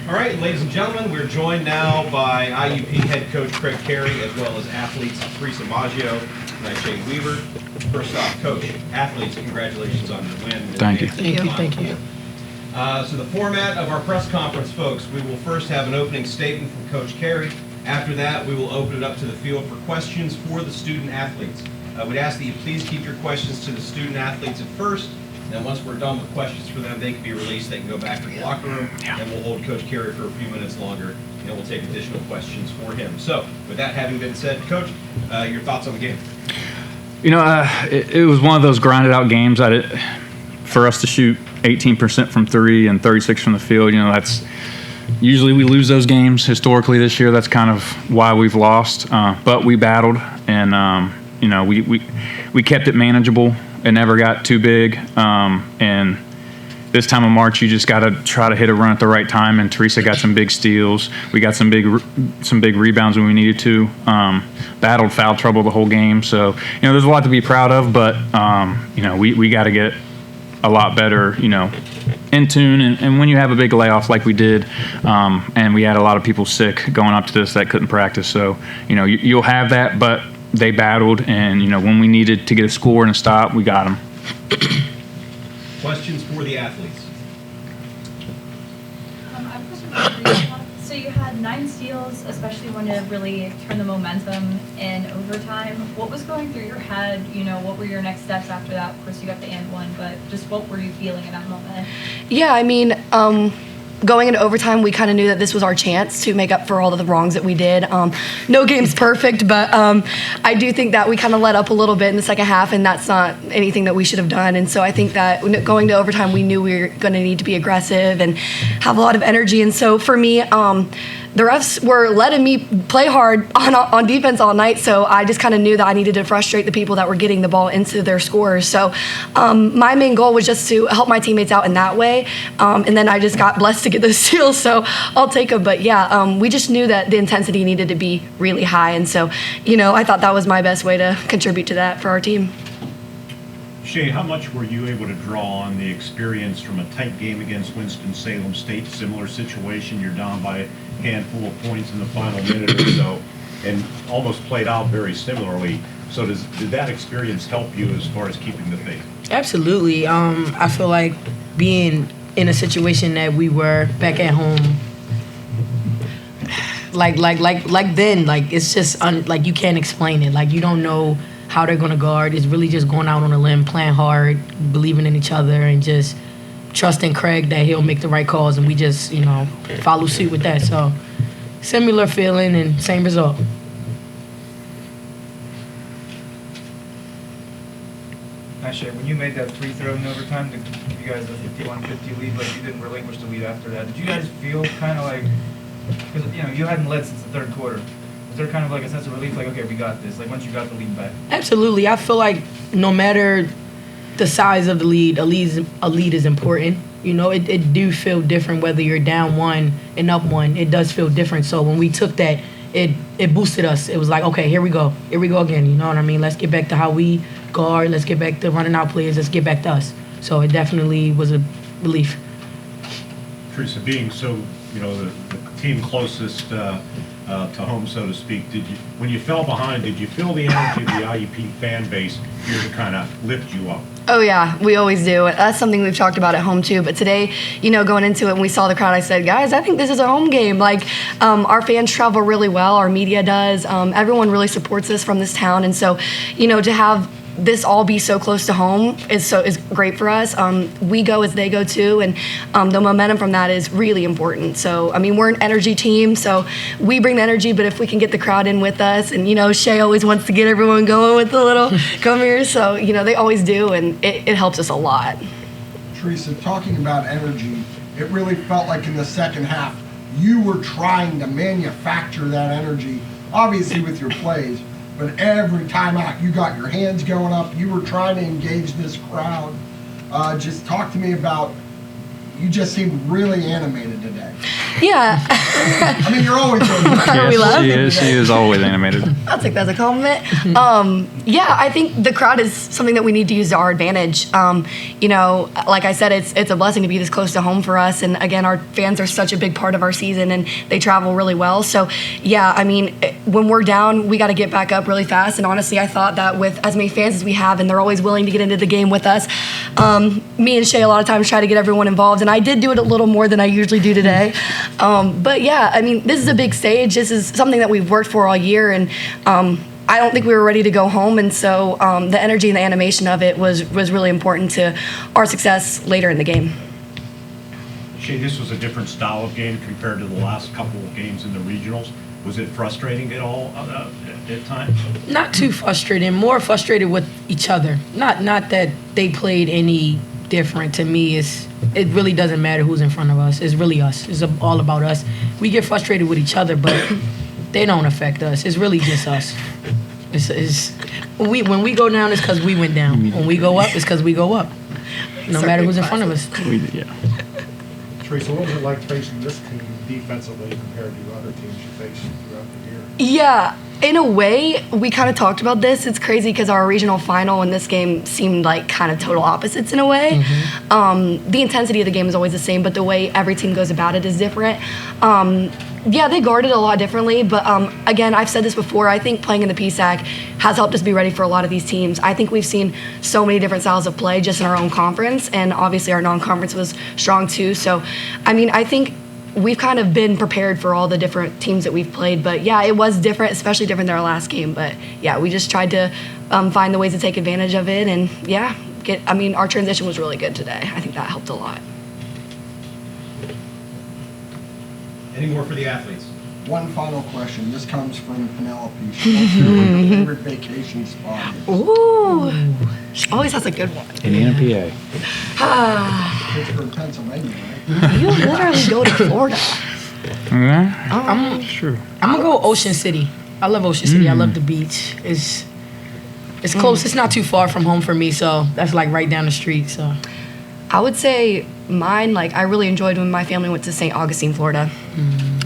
All right, ladies and gentlemen, we're joined now by IUP head coach Craig Carey, as well as athletes Teresa Maggio and Shane Weaver. First off, coach, athletes, congratulations on your win. Thank you. Thank you. So the format of our press conference, folks, we will first have an opening statement from Coach Carey. After that, we will open it up to the field for questions for the student athletes. We'd ask that you please keep your questions to the student athletes at first. Then once we're done with questions for them, they can be released. They can go back to the locker room, and we'll hold Coach Carey for a few minutes longer, and we'll take additional questions for him. So, with that having been said, Coach, your thoughts on the game? You know, it was one of those grinded out games that for us to shoot 18% from three and 36 from the field, you know, that's usually we lose those games. Historically this year, that's kind of why we've lost. But we battled, and you know, we kept it manageable. It never got too big, and this time of March, you just got to try to hit a run at the right time. And Teresa got some big steals. We got some big rebounds when we needed to. Battled foul trouble the whole game. So you know, there's a lot to be proud of. But you know, we got to get a lot better. You know, in tune. And when you have a big layoff like we did, and we had a lot of people sick going up to this that couldn't practice. So you know, you'll have that, but they battled, and you know, when we needed to get a score and a stop, we got them. Questions for the athletes? I have a question for you. So you had 9 steals, especially when you really turned the momentum in overtime. What was going through your head? You know, what were your next steps after that? Of course, you got the and one, but just what were you feeling in that moment? Yeah, I mean, going into overtime, we kind of knew that this was our chance to make up for all of the wrongs that we did. No game's perfect, but I do think that we kind of let up a little bit in the second half, and that's not anything that we should have done. And so I think that going to overtime, we knew we were going to need to be aggressive and have a lot of energy. And so for me, the refs were letting me play hard on defense all night, so I just kind of knew that I needed to frustrate the people that were getting the ball into their scores. So my main goal was just to help my teammates out in that way, and then I just got blessed to get those steals, so I'll take them. But yeah, we just knew that the intensity needed to be really high, and so you know, I thought that was my best way to contribute to that for our team. Shane, how much were you able to draw on the experience from a tight game against Winston-Salem State? Similar situation, you're down by a handful of points in the final minute or so, and almost played out very similarly. So did that experience help you as far as keeping the faith? Absolutely. I feel like being in a situation that we were back at home, like then, like it's just like you can't explain it. Like you don't know how they're gonna guard. It's really just going out on a limb, playing hard, believing in each other, and just trusting Craig that he'll make the right calls, and we just, you know, follow suit with that. So similar feeling and same result. Actually, when you made that free throw in overtime to give you guys a 51-50 lead, like you didn't relinquish the lead after that, did you guys feel kind of like, because you know you hadn't led since the third quarter, was there kind of like a sense of relief, like okay, we got this, like once you got the lead back? Absolutely. I feel like no matter the size of the lead, a lead is important. You know, it do feel different whether you're down 1 and up 1. It does feel different. So when we took that, it boosted us. It was like, okay, here we go again. You know what I mean? Let's get back to how we guard. Let's get back to running out plays. Let's get back to us. So it definitely was a relief. Teresa, being so, you know, the team closest to home, so to speak, when you fell behind, did you feel the energy of the IUP fan base here to kind of lift you up? Oh yeah, we always do. That's something we've talked about at home too. But today, you know, going into it and we saw the crowd, I said, guys, I think this is a home game. Like, our fans travel really well. Our media does. Everyone really supports us from this town. And so, you know, to have this all be so close to home is great for us. We go as they go too, and the momentum from that is really important. So, I mean, we're an energy team, so we bring the energy, but if we can get the crowd in with us, and, you know, Shay always wants to get everyone going with the little come here, so, you know, they always do, and it helps us a lot. Teresa, talking about energy, it really felt like in the second half, you were trying to manufacture that energy, obviously with your plays, but every time out, you got your hands going up. You were trying to engage this crowd. Just talk to me about, you just seemed really animated today. Yeah. I mean, you're always going to Are we live? She is always animated. I'll take that as a compliment. Yeah, I think the crowd is something that we need to use to our advantage. You know, like I said, it's a blessing to be this close to home for us. And again, our fans are such a big part of our season, and they travel really well. So, yeah, I mean, when we're down, we got to get back up really fast. And honestly, I thought that with as many fans as we have, and they're always willing to get into the game with us, me and Shay a lot of times try to get everyone involved. And I did do it a little more than I usually do today. But yeah, I mean, this is a big stage. This is something that we've worked for all year, and I don't think we were ready to go home. And so the energy and the animation of it was really important to our success later in the game. Shay, this was a different style of game compared to the last couple of games in the regionals. Was it frustrating at all at times? Not too frustrated, more frustrated with each other. Not that they played any different. To me, it really doesn't matter who's in front of us. It's really us. It's all about us. We get frustrated with each other, but they don't affect us. It's really just us. When we go down, it's because we went down. When we go up, it's because we go up. No matter who's in front of us. Teresa, what was it like facing this team defensively compared to other teams you faced throughout the year? Yeah, in a way, we kind of talked about this. It's crazy because our regional final in this game seemed like kind of total opposites in a way. The intensity of the game is always the same, but the way every team goes about it is different. Yeah, they guarded a lot differently, but again, I've said this before, I think playing in the PSAC has helped us be ready for a lot of these teams. I think we've seen so many different styles of play just in our own conference, and obviously our non-conference was strong too. So, I mean, I think we've kind of been prepared for all the different teams that we've played, but yeah, it was different, especially different than our last game. But yeah, we just tried to find the ways to take advantage of it, and yeah, our transition was really good today. I think that helped a lot. Any more for the athletes? One final question. This comes from Penelope. She wants to know what your favorite vacation spot is. Ooh, she always has a good one. Indiana, Ah, Pittsburgh, Pennsylvania, right? you literally go to Florida. PA. Sure. I'm gonna go Ocean City. I love Ocean City. I love the beach. It's close. It's not too far from home for me, so that's like right down the street. So I would say mine, like, I really enjoyed when my family went to St. Augustine, Florida.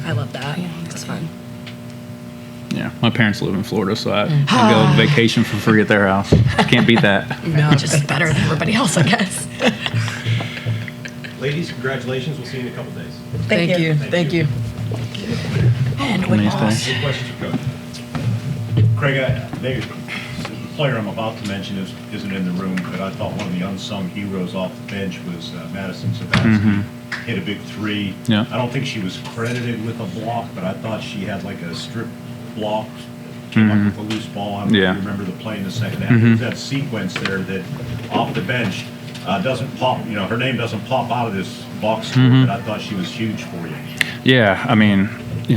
I love that. It was fun. Yeah, my parents live in Florida, so I go vacation for free at their house. Can't beat that. No, just better than everybody else, I guess. Ladies, congratulations. We'll see you in a couple days. thank you. Thank you. And we Nice lost. day. Any questions for Coach? Craig, maybe the player I'm about to mention isn't in the room, but I thought one of the unsung heroes off the bench was Madison Sabatsky. Hit a big three. Yeah. I don't think she was credited with a block, but I thought she had like a strip block, came up with a loose ball. I don't know if Yeah. you remember the play in the second half. There's that sequence there that off the bench doesn't pop, her name doesn't pop out of this box score, but I thought she was huge for you. Yeah, I mean,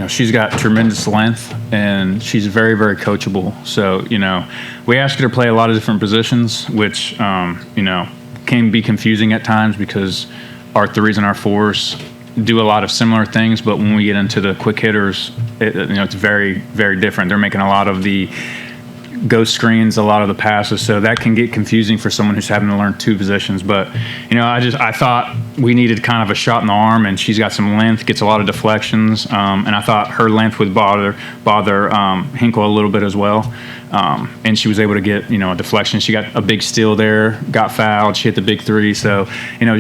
she's got tremendous length, and she's very, very coachable. So, we ask her to play a lot of different positions, which, can be confusing at times because our threes and our fours do a lot of similar things, but when we get into the quick hitters, it's very, very different. They're making a lot of the ghost screens, a lot of the passes, so that can get confusing for someone who's having to learn two positions. But I thought we needed kind of a shot in the arm, and she's got some length, gets a lot of deflections, and I thought her length would bother Hinkle a little bit as well. And she was able to get a deflection. She got a big steal there, got fouled. She hit the big three. So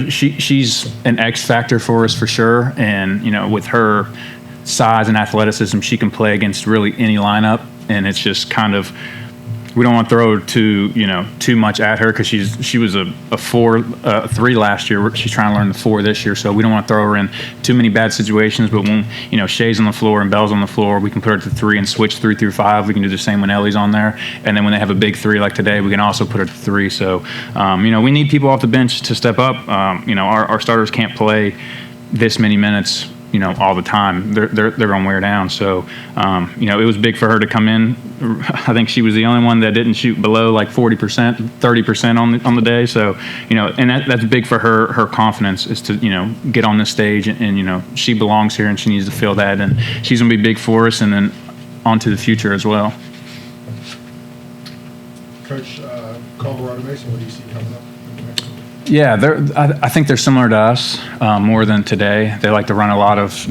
she's an X factor for us for sure. And with her size and athleticism, she can play against really any lineup. And it's just kind of, we don't want to throw too much at her because she was a 4-3 last year. She's trying to learn the 4 this year, so we don't want to throw her in too many bad situations. But when Shay's on the floor and Belle's on the floor, we can put her to 3 and switch 3 through 5. We can do the same when Ellie's on there, and then when they have a big 3 like today, we can also put her to 3. So we need people off the bench to step up. Our starters can't play this many minutes all the time. They're going to wear down. So, it was big for her to come in. I think she was the only one that didn't shoot below like 40%, 30% on the day. So, and that's big for her confidence is to, get on this stage and she belongs here and she needs to feel that. And she's going to be big for us and then on to the future as well. Coach, Colorado Mason, what do you see coming up? Yeah, I think they're similar to us more than today. They like to run a lot of,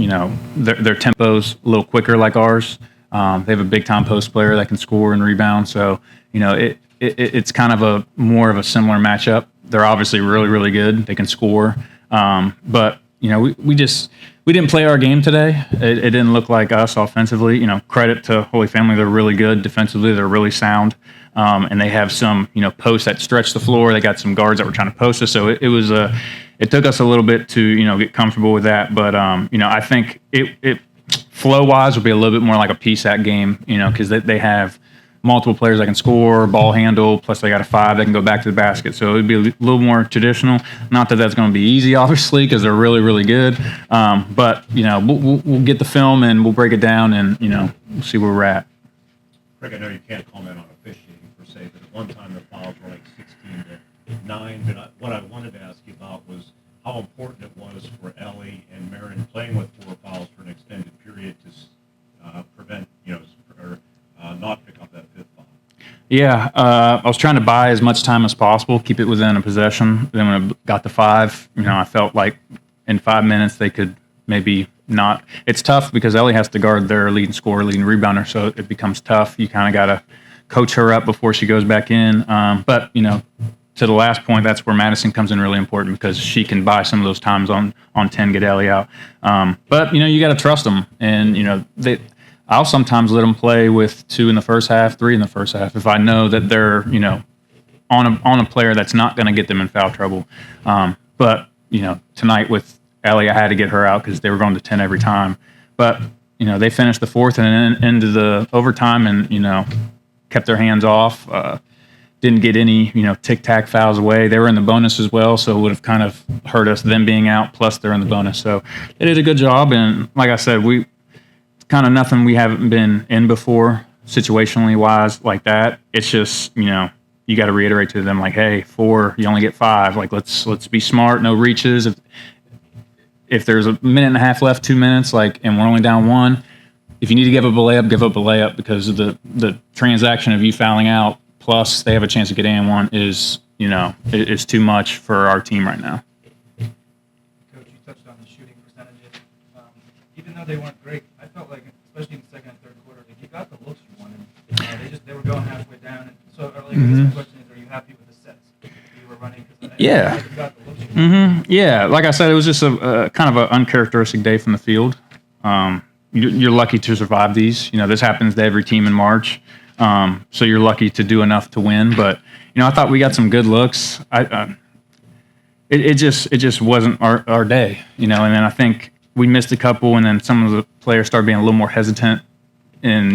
their tempo's a little quicker like ours. They have a big time post player that can score and rebound. So, it's kind of a more of a similar matchup. They're obviously really, really good. They can score. But, we didn't play our game today. It didn't look like us offensively. Credit to Holy Family. They're really good defensively. They're really sound. And they have some, posts that stretch the floor. They got some guards that were trying to post us. So it took us a little bit to, get comfortable with that. But, I think it flow wise will be a little bit more like a PSAC game, because they have multiple players that can score, ball handle, plus they got a 5 that can go back to the basket. So it would be a little more traditional. Not that that's going to be easy, obviously, because they're really, really good. But, we'll get the film and we'll break it down and, we'll see where we're at. Craig, I know you can't comment on officiating per se, but at one time the fouls were like 16-9. But what I wanted to ask you about was how important it was for Ellie and Marin playing with 4 fouls for an extended period to prevent, or not pick up that 5th foul. Yeah, I was trying to buy as much time as possible, keep it within a possession. Then when I got to 5, I felt like in 5 minutes they could maybe not. It's tough because Ellie has to guard their leading scorer, leading rebounder, so it becomes tough. You kind of got to coach her up before she goes back in. But, to the last point, that's where Madison comes in really important because she can buy some of those times on 10, get Ellie out. But, you got to trust them. And, I'll sometimes let them play with 2 in the first half, 3 in the first half, if I know that they're, on a player that's not going to get them in foul trouble. But, tonight with Ellie, I had to get her out because they were going to 10 every time. But, they finished the 4th and then into the overtime and, kept their hands off. Didn't get any, tic-tac fouls away. They were in the bonus as well, so it would have kind of hurt us, them being out, plus they're in the bonus. So they did a good job. And like I said, it's kind of nothing we haven't been in before, situationally wise, like that. It's just, you got to reiterate to them, like, hey, 4, you only get 5. Like, let's be smart, no reaches. If there's a minute and a half left, 2 minutes, and we're only down 1, if you need to give up a layup because of the transaction of you fouling out, plus they have a chance to get and 1 is too much for our team right now. Coach, you touched on the shooting percentages. Even though they weren't great, I felt like, especially in the second and third quarter, like you got the looks you wanted. They were going halfway down. And so, I guess my question is, are you happy with the sets you were running? Yeah. You got the looks you wanted. Yeah, like I said, it was just a kind of an uncharacteristic day from the field. You're lucky to survive these. This happens to every team in March. So you're lucky to do enough to win. But, I thought we got some good looks. It just wasn't our day, and then I think we missed a couple, and then some of the players started being a little more hesitant. And,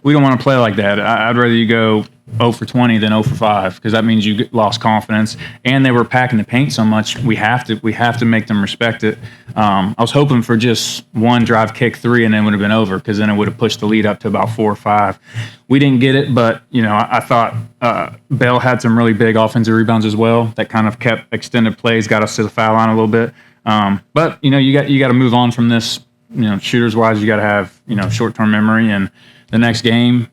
we don't want to play like that. I'd rather you go 0 for 20 than 0 for 5 because that means you lost confidence. And they were packing the paint so much, we have to make them respect it. I was hoping for just 1 drive kick 3 and then it would have been over because then it would have pushed the lead up to about 4 or 5. We didn't get it, but I thought Bell had some really big offensive rebounds as well that kind of kept extended plays, got us to the foul line a little bit. But you got to move on from this. Shooters wise, you got to have short-term memory, and the next game,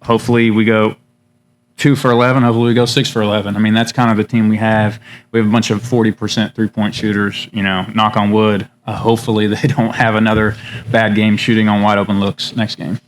hopefully we go 2 for 11. Hopefully we go 6 for 11. I mean, that's kind of the team we have. We have a bunch of 40% 3-point shooters. Knock on wood. Hopefully they don't have another bad game shooting on wide open looks next game.